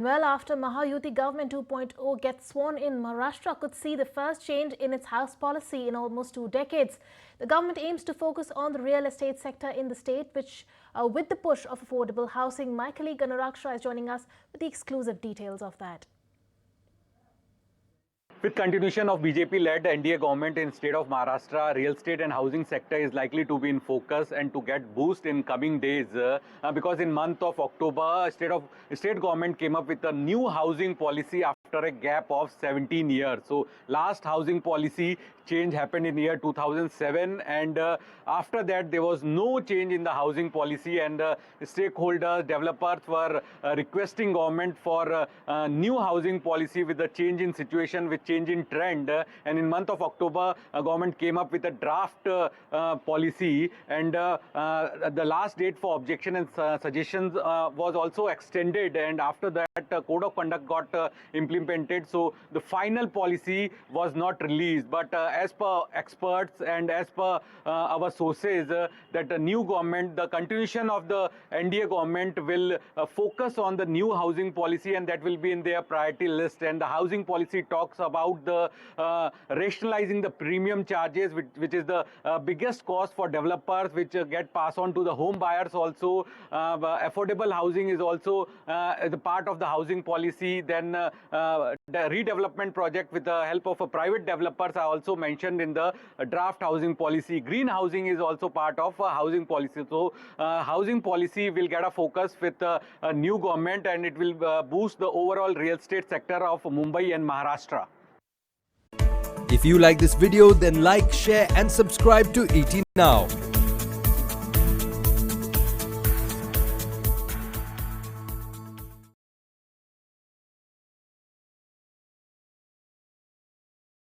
Well, after Mahayuti Government 2.0 gets sworn in, Maharashtra could see the first change in its house policy in almost 2 decades. The government aims to focus on the real estate sector in the state, which, with the push of affordable housing. My colleague Anuraksha is joining us with the exclusive details of that. With continuation of BJP-led NDA government in state of Maharashtra, real estate and housing sector is likely to be in focus and to get boost in coming days because in month of October, state government came up with a new housing policy after a gap of 17 years. So last housing policy change happened in year 2007, and after that there was no change in the housing policy, and stakeholders, developers were requesting government for new housing policy with the change in situation, with change in trend. And in month of October, government came up with a draft policy, and the last date for objection and suggestions was also extended, and after that code of conduct got implemented. So the final policy was not released, but as per experts and as per our sources, that the new government, the continuation of the NDA government, will focus on the new housing policy, and that will be in their priority list. And the housing policy talks about the rationalizing the premium charges, which is the biggest cost for developers, which get passed on to the home buyers also. Affordable housing is also the part of the housing policy. Then the redevelopment project with the help of private developers are also mentioned in the draft housing policy. Green housing is also part of housing policy. So housing policy will get a focus with a new government, and it will boost the overall real estate sector of Mumbai and Maharashtra. If you like this video, then like, share and subscribe to ET Now.